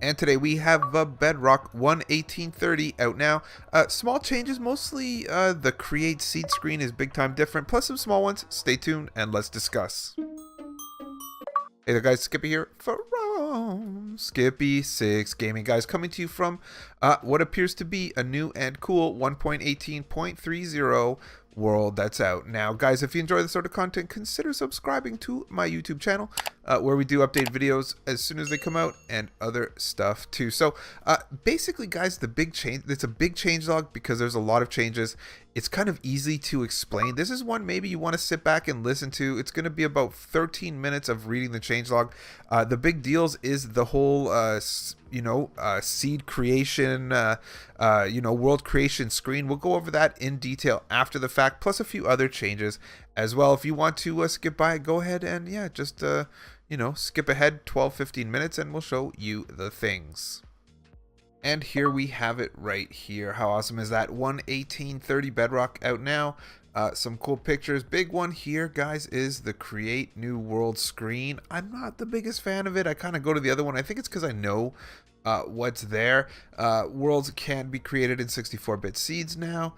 And today we have Bedrock 1.1830 out now. Small changes, mostly the create seed screen is big time different, plus some small ones. Stay tuned and let's discuss. Hey there guys, Skippy here from Skippy6 Gaming, guys, coming to you from what appears to be a new and cool 1.18.30 world that's out now. Guys, if you enjoy this sort of content, consider subscribing to my YouTube channel where we do update videos as soon as they come out and other stuff too. So basically, guys, the big change, it's a big changelog because there's a lot of changes. It's kind of easy to explain. This is one maybe you want to sit back and listen to. It's going to be about 13 minutes of reading the changelog. The big deals is the whole seed creation, world creation screen. We'll go over that in detail after the fact, plus a few other changes as well. If you want to skip by it, go ahead and just skip ahead 12-15 minutes and we'll show you the things. And here we have it right here. How awesome is that? 1.18.30 Bedrock out now. Some cool pictures. Big one here, guys, is the create new world screen. I'm not the biggest fan of it. I kind of go to the other one. I think it's because I know what's there. Worlds can be created in 64-bit seeds now.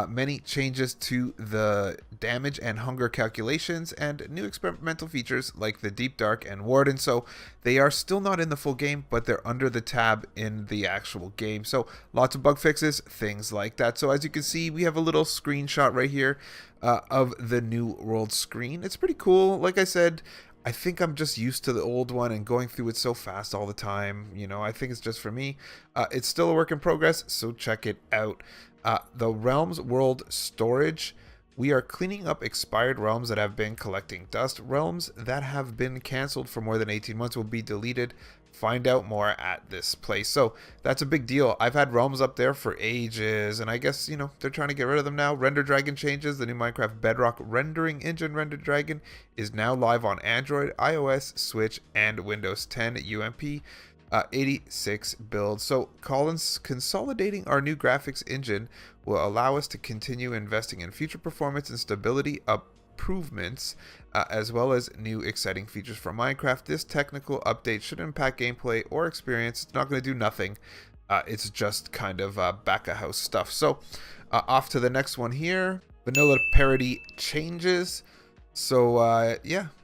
Many changes to the damage and hunger calculations and new experimental features like the Deep Dark and Warden. So they are still not in the full game, but they're under the tab in the actual game. So lots of bug fixes, things like that. So as you can see, we have a little screenshot right here of the new world screen. It's pretty cool. Like I said, I think I'm just used to the old one and going through it so fast all the time. I think it's just for me. It's still a work in progress, so check it out. The Realms World Storage. We are cleaning up expired realms that have been collecting dust. Realms that have been canceled for more than 18 months will be deleted. Find out more at this place. So that's a big deal. I've had realms up there for ages, and I guess, they're trying to get rid of them now. Render Dragon changes. The new Minecraft Bedrock rendering engine, Render Dragon, is now live on Android, iOS, Switch, and Windows 10 UMP. 86 builds. So Collins consolidating our new graphics engine will allow us to continue investing in future performance and stability improvements, as well as new exciting features for Minecraft. This technical update should impact gameplay or experience. It's not going to do nothing. It's just kind of back of house stuff. So off to the next one here. Vanilla PARITY changes. So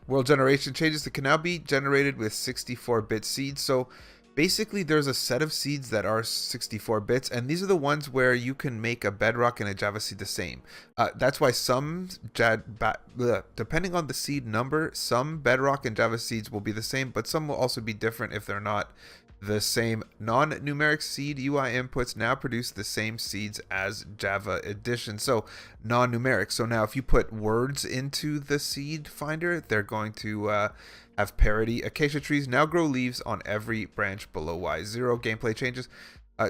world generation changes. It can now be generated with 64-bit seeds. So basically, there's a set of seeds that are 64 bits, and these are the ones where you can make a Bedrock and a Java seed the same. That's why some, depending on the seed number, some Bedrock and Java seeds will be the same, but some will also be different if they're not the same. Non-numeric seed UI inputs now produce the same seeds as Java Edition. So non-numeric. So now if you put words into the seed finder, they're going to have parity. Acacia trees now grow leaves on every branch below Y0. Gameplay changes.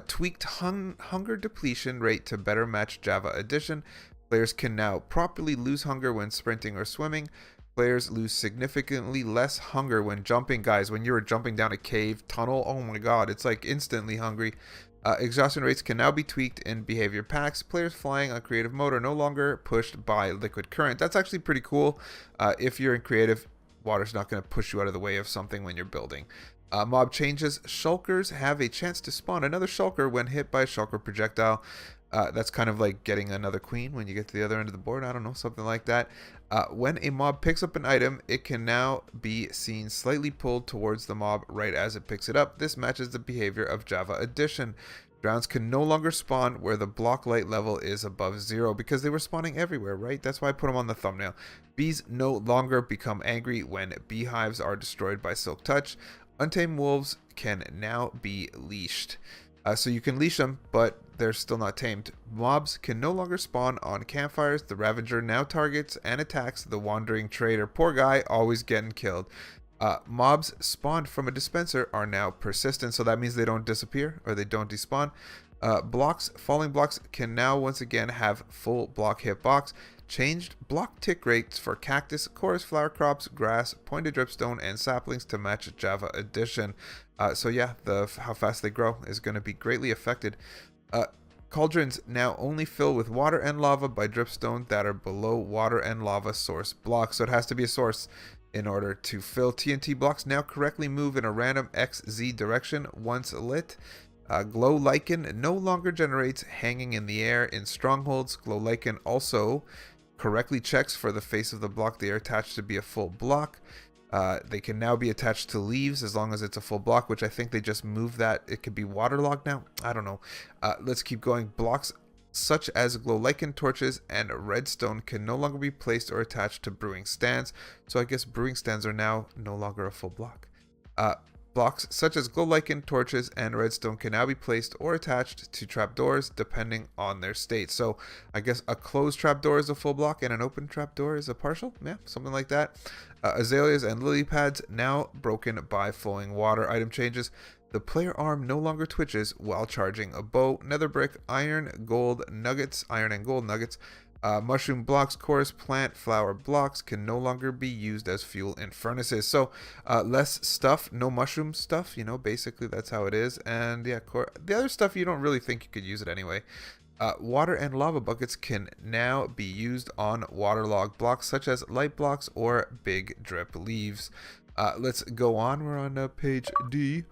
Tweaked hunger depletion rate to better match Java Edition. Players can now properly lose hunger when sprinting or swimming. Players lose significantly less hunger when jumping. Guys, when you were jumping down a cave tunnel, oh my god, it's like instantly hungry. Exhaustion rates can now be tweaked in behavior packs. Players flying on creative mode are no longer pushed by liquid current. That's actually pretty cool. If you're in creative, water's not going to push you out of the way of something when you're building. Mob changes. Shulkers have a chance to spawn another shulker when hit by a shulker projectile. That's kind of like getting another queen when you get to the other end of the board. I don't know, something like that. When a mob picks up an item, it can now be seen slightly pulled towards the mob right as it picks it up. This matches the behavior of Java Edition. Drowns can no longer spawn where the block light level is above 0 because they were spawning everywhere, right? That's why I put them on the thumbnail. Bees no longer become angry when beehives are destroyed by Silk Touch. Untamed wolves can now be leashed. So you can leash them, but they're still not tamed. Mobs can no longer spawn on campfires. The Ravager now targets and attacks the Wandering Trader. Poor guy, always getting killed. Mobs spawned from a dispenser are now persistent, so that means they don't disappear or they don't despawn. Falling blocks can now once again have full block hitbox. Changed block tick rates for cactus, chorus flower crops, grass, pointed dripstone, and saplings to match Java Edition. So yeah, how fast they grow is going to be greatly affected. Cauldrons now only fill with water and lava by dripstone that are below water and lava source blocks. So it has to be a source. in order to fill. TNT blocks now correctly move in a random XZ direction once lit. Glow Lichen no longer generates hanging in the air in strongholds. Glow Lichen also correctly checks for the face of the block they are attached to be a full block. They can now be attached to leaves as long as it's a full block, which I think they just moved that. It could be waterlogged now. I don't know. Let's keep going. Blocks such as glow lichen, torches, and redstone can no longer be placed or attached to brewing stands. So I guess brewing stands are now no longer a full block. Blocks such as glow lichen, torches, and redstone can now be placed or attached to trapdoors depending on their state. So I guess a closed trapdoor is a full block and an open trapdoor is a partial. Yeah, something like that. Azaleas and lily pads now broken by flowing water. Item changes. The player arm no longer twitches while charging a bow. Nether brick, iron and gold nuggets, mushroom blocks, chorus plant, flower blocks can no longer be used as fuel in furnaces. So less stuff, no mushroom stuff, you know, basically that's how it is. And yeah, the other stuff you don't really think you could use it anyway. Water and lava buckets can now be used on waterlogged blocks such as light blocks or big drip leaves. Let's go on. We're on page D.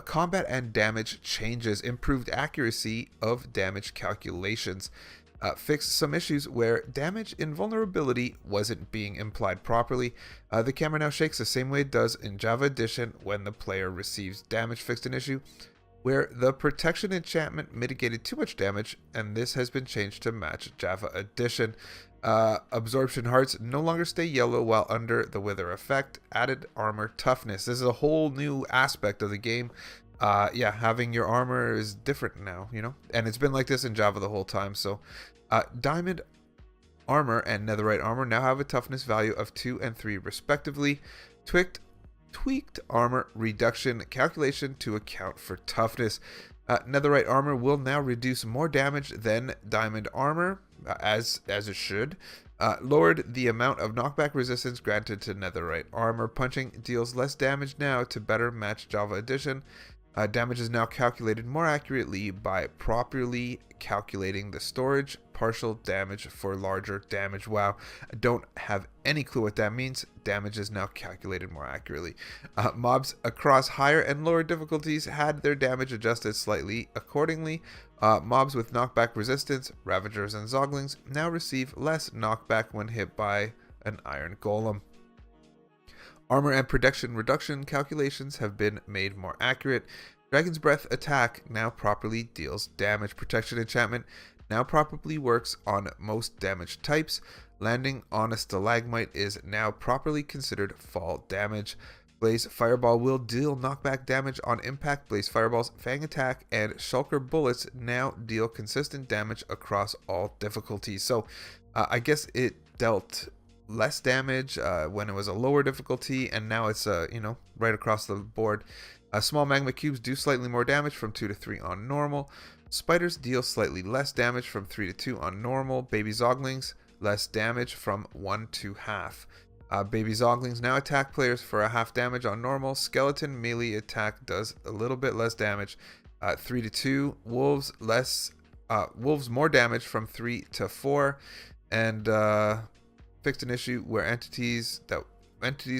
Combat and damage changes. Improved accuracy of damage calculations. Fixed some issues where damage invulnerability wasn't being implied properly. The camera now shakes the same way it does in Java Edition when the player receives damage. Fixed an issue where the protection enchantment mitigated too much damage, and this has been changed to match Java Edition. Absorption hearts no longer stay yellow while under the wither effect. Added armor toughness. This is a whole new aspect of the game. Yeah, having your armor is different now, you know, and it's been like this in Java the whole time. So diamond armor and netherite armor now have a toughness value of 2 and 3 respectively. Tweaked armor reduction calculation to account for toughness. Netherite armor will now reduce more damage than diamond armor, as it should. Lowered the amount of knockback resistance granted to netherite armor. Punching deals less damage now to better match Java Edition. Damage is now calculated more accurately by properly calculating the storage partial damage for larger damage. Wow, I don't have any clue what that means. Damage is now calculated more accurately. Mobs across higher and lower difficulties had their damage adjusted slightly accordingly. Mobs with knockback resistance, ravagers and zoglings, now receive less knockback when hit by an iron golem. Armor and protection reduction calculations have been made more accurate. Dragon's Breath attack now properly deals damage. Protection enchantment now properly works on most damage types. Landing on a stalagmite is now properly considered fall damage. Blaze Fireball will deal knockback damage on impact. Blaze Fireball's Fang attack and Shulker bullets now deal consistent damage across all difficulties. So I guess it dealt less damage when it was a lower difficulty, and now it's you know, right across the board. Small magma cubes do slightly more damage from 2 to 3 on normal. Spiders deal slightly less damage from 3 to 2 on normal. Baby zoglings less damage from 1 to half. Baby zoglings now attack players for a half damage on normal. Skeleton melee attack does a little bit less damage. 3 to 2. Wolves wolves more damage from 3 to 4. And fixed an issue where entities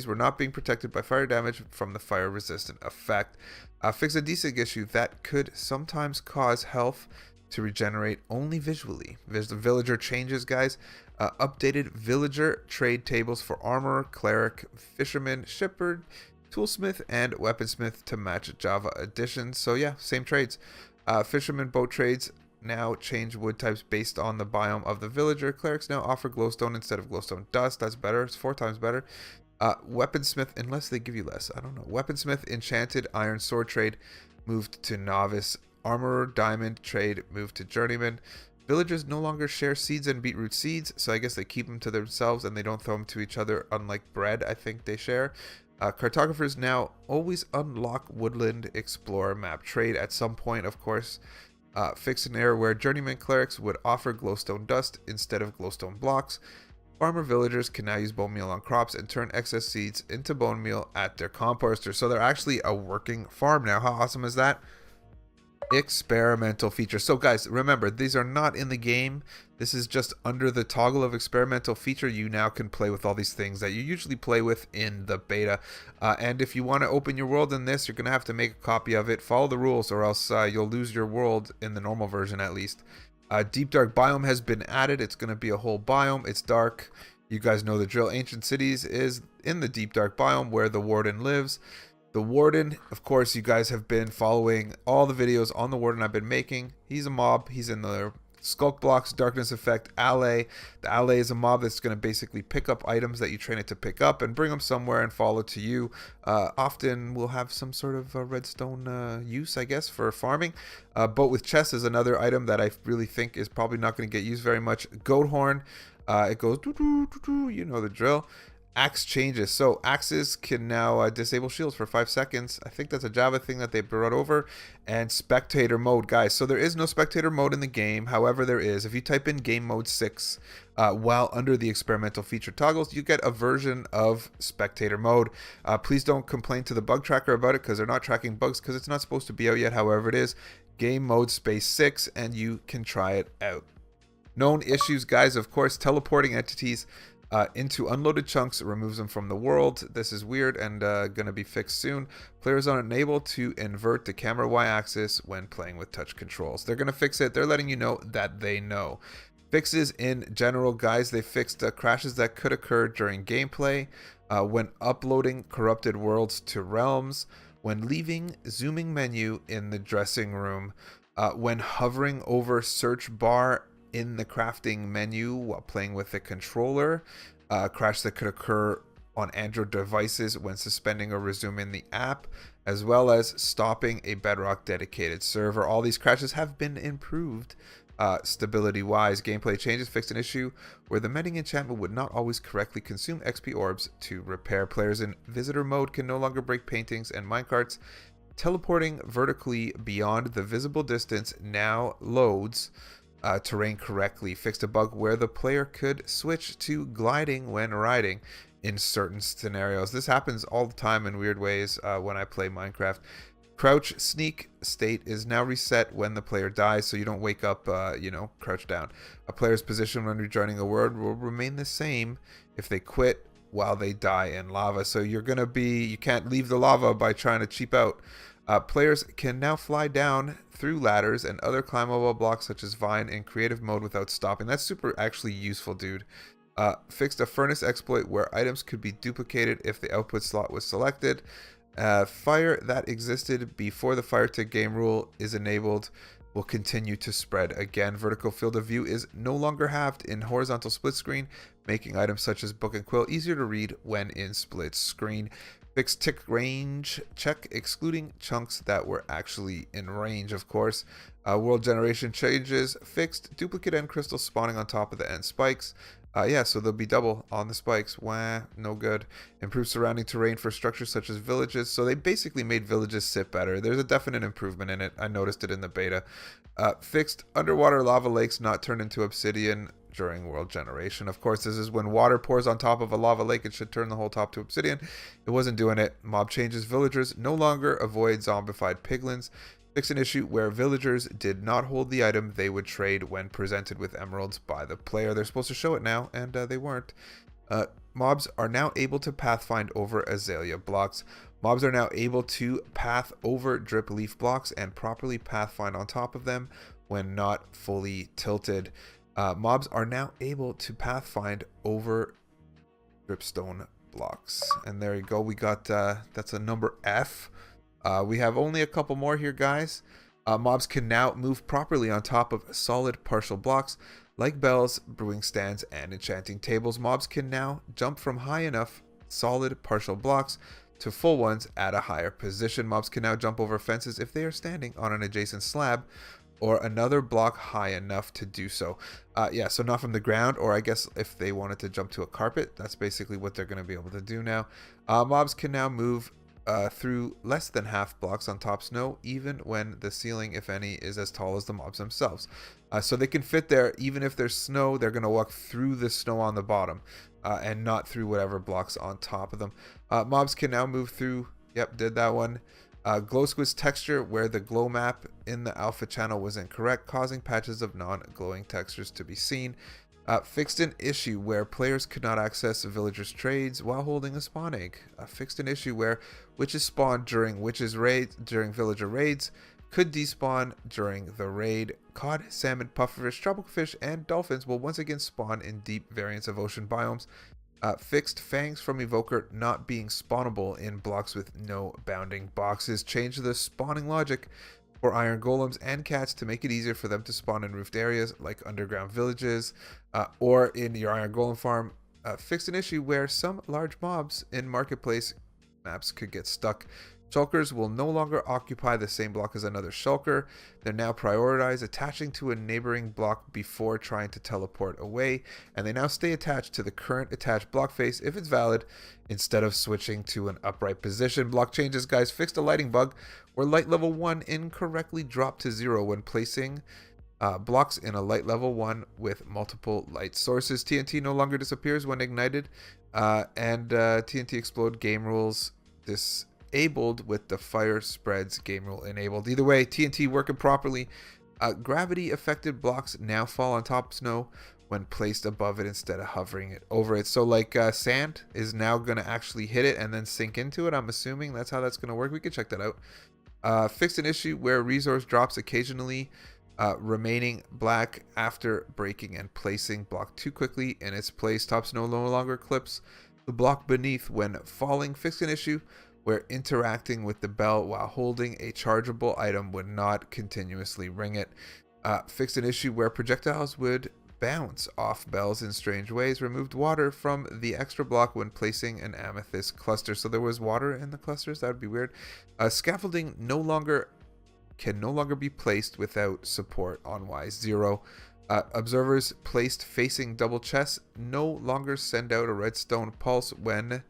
were not being protected by fire damage from the fire resistant effect. Fix a desync issue that could sometimes cause health to regenerate only visually. There's the villager changes, guys. Updated villager trade tables for armor, cleric, fisherman, shepherd, toolsmith, and weaponsmith to match Java Edition. So yeah, same trades. Fisherman boat trades now change wood types based on the biome of the villager. Clerics now offer glowstone instead of glowstone dust. That's better. It's 4 times better. Weaponsmith, unless they give you less, I don't know. Weaponsmith enchanted iron sword trade moved to novice. Armorer diamond trade moved to journeyman. Villagers no longer share seeds and beetroot seeds, so I guess they keep them to themselves and they don't throw them to each other, unlike bread I think they share. Cartographers now always unlock woodland explorer map trade at some point, of course. Fix an error where journeyman clerics would offer glowstone dust instead of glowstone blocks. Farmer villagers can now use bone meal on crops and turn excess seeds into bone meal at their composter. So they're actually a working farm now. How awesome is that? Experimental feature. So guys, remember, these are not in the game. This is just under the toggle of experimental feature. You now can play with all these things that you usually play with in the beta. And if you want to open your world in this, you're going to have to make a copy of it. Follow the rules or else you'll lose your world in the normal version at least. Deep dark biome has been added. It's going to be a whole biome. It's dark. You guys know the drill. Ancient Cities is in the deep dark biome where the warden lives. The warden, of course, you guys have been following all the videos on the warden I've been making. He's a mob. He's in the Skulk Blocks, Darkness Effect, Alley. The Alley is a mob that's going to basically pick up items that you train it to pick up and bring them somewhere and follow to you. Often will have some sort of redstone use, I guess, for farming. But with chests is another item that I really think is probably not going to get used very much. Goat Horn, it goes doo-doo-doo-doo, you know the drill. Axe changes. So axes can now disable shields for 5 seconds. I think that's a Java thing that they brought over. And spectator mode, guys. So there is no spectator mode in the game. However, there is. If you type in game mode 6 while under the experimental feature toggles, you get a version of spectator mode. Please don't complain to the bug tracker about it because they're not tracking bugs because it's not supposed to be out yet. However, it is game mode space 6 and you can try it out. Known issues, guys, of course, teleporting entities into unloaded chunks removes them from the world. This is weird and gonna be fixed soon. Players are unable to invert the camera y-axis when playing with touch controls. They're gonna fix it. They're letting you know that they know. Fixes in general, guys. They fixed crashes that could occur during gameplay, when uploading corrupted worlds to realms, when leaving zooming menu in the dressing room, when hovering over search bar in the crafting menu while playing with the controller, crash that could occur on Android devices when suspending or resuming the app, as well as stopping a Bedrock dedicated server. All these crashes have been improved stability wise. Gameplay changes fixed an issue where the mending enchantment would not always correctly consume XP orbs to repair. Players in visitor mode can no longer break paintings and minecarts. Teleporting vertically beyond the visible distance now loads terrain correctly. Fixed a bug where the player could switch to gliding when riding in certain scenarios. This happens all the time in weird ways when I play Minecraft. Crouch sneak state is now reset when the player dies, so you don't wake up, crouch down. A player's position when rejoining a world will remain the same if they quit while they die in lava. So you can't leave the lava by trying to cheap out. Players can now fly down through ladders and other climbable blocks such as vine in creative mode without stopping. That's super actually useful, dude. Fixed a furnace exploit where items could be duplicated if the output slot was selected. Fire that existed before the fire tick game rule is enabled will continue to spread. Again, vertical field of view is no longer halved in horizontal split screen, making items such as book and quill easier to read when in split screen. Fixed tick range check, excluding chunks that were actually in range, of course. World generation changes. Fixed duplicate end crystals spawning on top of the end spikes. So they'll be double on the spikes. Wah, no good. Improved surrounding terrain for structures such as villages. So they basically made villages sit better. There's a definite improvement in it. I noticed it in the beta. Fixed underwater lava lakes not turned into obsidian during world generation. Of course, this is when water pours on top of a lava lake. It should turn the whole top to obsidian. It wasn't doing it. Mob changes. Villagers no longer avoid zombified piglins. Fix an issue where villagers did not hold the item they would trade when presented with emeralds by the player. They're supposed to show it now, and they weren't. Mobs are now able to pathfind over azalea blocks. Mobs are now able to path over drip leaf blocks and properly pathfind on top of them when not fully tilted. Mobs are now able to pathfind over dripstone blocks. And there you go. We got, that's a number F. We have only a couple more here, guys. Mobs can now move properly on top of solid partial blocks like bells, brewing stands, and enchanting tables. Mobs can now jump from high enough solid partial blocks to full ones at a higher position. Mobs can now jump over fences if they are standing on an adjacent slab or another block high enough to do so. So not from the ground, or I guess if they wanted to jump to a carpet, that's basically what they're going to be able to do now. Mobs can now move through less than half blocks on top snow, even when the ceiling, if any, is as tall as the mobs themselves. So they can fit there, even if there's snow, they're going to walk through the snow on the bottom and not through whatever blocks on top of them. Mobs can now move through, yep, did that one. Glow squid's texture, where the glow map in the alpha channel was incorrect, causing patches of non-glowing textures to be seen. Fixed an issue where players could not access villagers' trades while holding a spawn egg. Fixed an issue where witches spawned during villager raids could despawn during the raid. Cod, salmon, pufferfish, tropical fish, and dolphins will once again spawn in deep variants of ocean biomes. Fixed fangs from evoker not being spawnable in blocks with no bounding boxes. Changed the spawning logic for iron golems and cats to make it easier for them to spawn in roofed areas like underground villages or in your iron golem farm. Fixed an issue where some large mobs in marketplace maps could get stuck. Shulkers will no longer occupy the same block as another shulker. They're now prioritized attaching to a neighboring block before trying to teleport away, and they now stay attached to the current attached block face if it's valid, instead of switching to an upright position. Block changes, guys. Fixed a lighting bug where light level 1 incorrectly dropped to 0 when placing blocks in a light level 1 with multiple light sources. TNT no longer disappears when ignited, and TNT explode game rules disabled with the fire spreads game rule enabled. Either way, TNT working properly. Gravity affected blocks now fall on top snow when placed above it instead of hovering it over it. So like sand is now going to actually hit it and then sink into it. I'm assuming that's how that's going to work. We can check that out. Fixed an issue where resource drops occasionally remaining black after breaking and placing block too quickly in its place. Top snow no longer clips the block beneath when falling. Fixed an issue where interacting with the bell while holding a chargeable item would not continuously ring it. Fixed an issue where projectiles would bounce off bells in strange ways. Removed water from the extra block when placing an amethyst cluster. So there was water in the clusters. That would be weird. Scaffolding can no longer be placed without support on Y0. Observers placed facing double chests no longer send out a redstone pulse when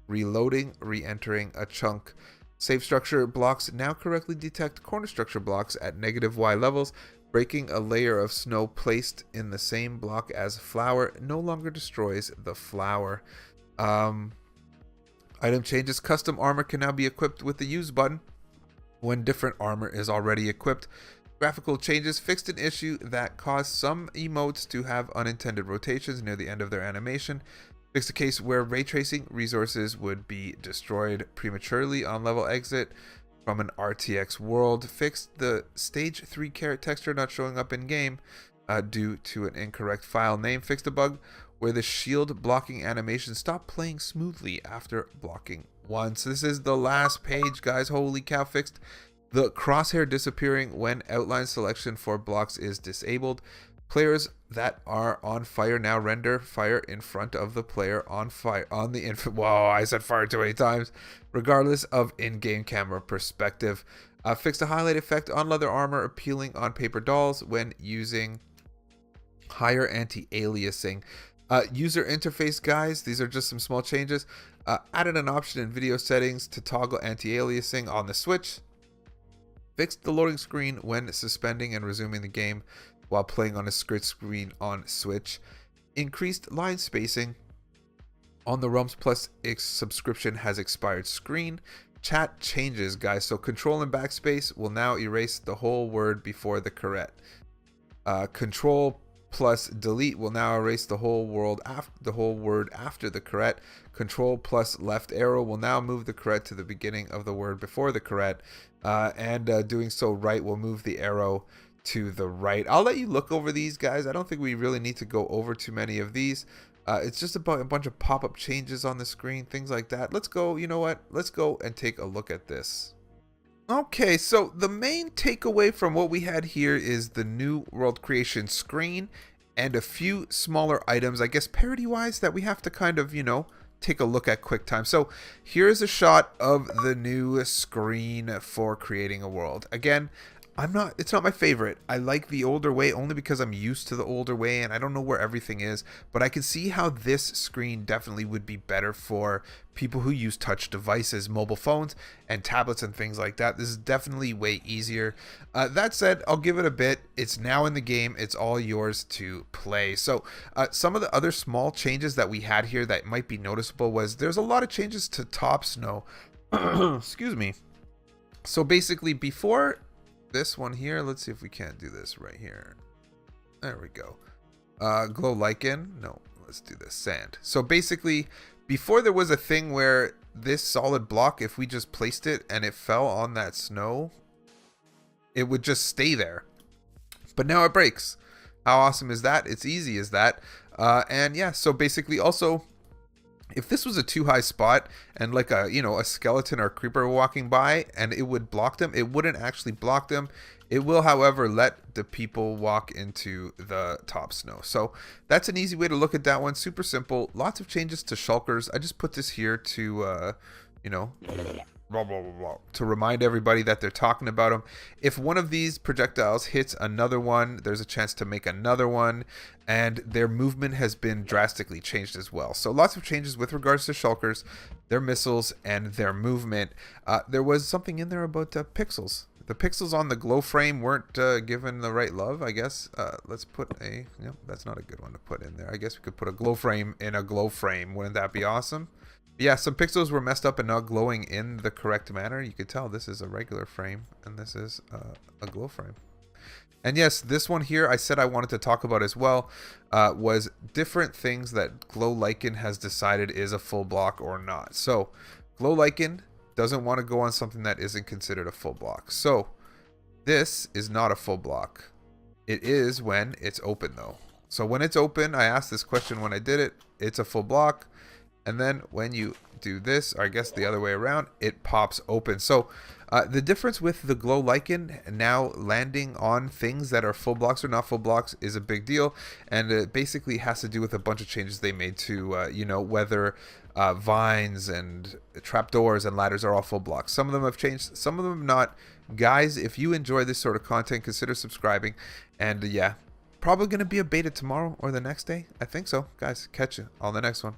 reloading, re-entering a chunk. Safe structure blocks now correctly detect corner structure blocks at negative Y levels. Breaking a layer of snow placed in the same block as flour no longer destroys the flour. Item changes. Custom armor can now be equipped with the use button when different armor is already equipped. Graphical changes. Fixed an issue that caused some emotes to have unintended rotations near the end of their animation. Fixed a case where ray tracing resources would be destroyed prematurely on level exit from an RTX world. Fixed the stage 3 carrot texture not showing up in game due to an incorrect file name. Fixed a bug where the shield blocking animation stopped playing smoothly after blocking once. This is the last page, guys. Holy cow. Fixed the crosshair disappearing when outline selection for blocks is disabled. Players that are on fire now render fire in front of the player on fire on the infant. Whoa, I said fire too many times. Regardless of in-game camera perspective. Fixed a highlight effect on leather armor appealing on paper dolls when using higher anti-aliasing. User interface, guys. These are just some small changes. Added an option in video settings to toggle anti-aliasing on the Switch. Fixed the loading screen when suspending and resuming the game while playing on a split screen on Switch. Increased line spacing on the Rums Plus subscription has expired screen. Chat changes, guys. So control and backspace will now erase the whole word before the caret. Control plus delete will now erase the whole word after the caret. Control plus left arrow will now move the caret to the beginning of the word before the caret. And doing so right will move the arrow to the right. I'll let you look over these, guys. I don't think we really need to go over too many of these. It's just about a bunch of pop-up changes on the screen, things like that. Let's go, you know what? Let's go and take a look at this. Okay, so the main takeaway from what we had here is the new world creation screen and a few smaller items, I guess parity-wise, that we have to kind of, you know, take a look at quick time. So here's a shot of the new screen for creating a world. Again, it's not my favorite. I like the older way only because I'm used to the older way and I don't know where everything is, but I can see how this screen definitely would be better for people who use touch devices, mobile phones and tablets and things like that. This is definitely way easier. That said, I'll give it a bit. It's now in the game. It's all yours to play. So some of the other small changes that we had here that might be noticeable was there's a lot of changes to top snow. Excuse me. So basically, before this one here, let's see if we can't do this right here. There we go. Glow Lichen. No, let's do this. Sand. So basically, before there was a thing where this solid block, if we just placed it and it fell on that snow, it would just stay there. But now it breaks. How awesome is that? It's easy as that. And yeah, so basically also, if this was a too high spot and like a, you know, a skeleton or a creeper walking by and it would block them, it wouldn't actually block them. It will, however, let the people walk into the top snow. So that's an easy way to look at that one. Super simple. Lots of changes to shulkers. I just put this here to, you know, to remind everybody that they're talking about them. If one of these projectiles hits another one, there's a chance to make another one, and their movement has been drastically changed as well. So lots of changes with regards to shulkers, their missiles, and their movement. There was something in there about pixels. The pixels on the glow frame weren't given the right love, I guess. Let's put a... Yeah, that's not a good one to put in there. I guess we could put a glow frame in a glow frame. Wouldn't that be awesome? Yeah, some pixels were messed up and not glowing in the correct manner. You could tell this is a regular frame and this is a glow frame. And yes, this one here I said I wanted to talk about as well was different things that Glow Lichen has decided is a full block or not. So Glow Lichen doesn't want to go on something that isn't considered a full block. So this is not a full block. It is when it's open though. So when it's open, I asked this question when I did it, it's a full block. And then when you do this, or I guess the other way around, it pops open. So the difference with the Glow Lichen now landing on things that are full blocks or not full blocks is a big deal. And it basically has to do with a bunch of changes they made to, you know, whether vines and trapdoors and ladders are all full blocks. Some of them have changed, some of them not. Guys, if you enjoy this sort of content, consider subscribing. And yeah, probably going to be a beta tomorrow or the next day. I think so. Guys, catch you on the next one.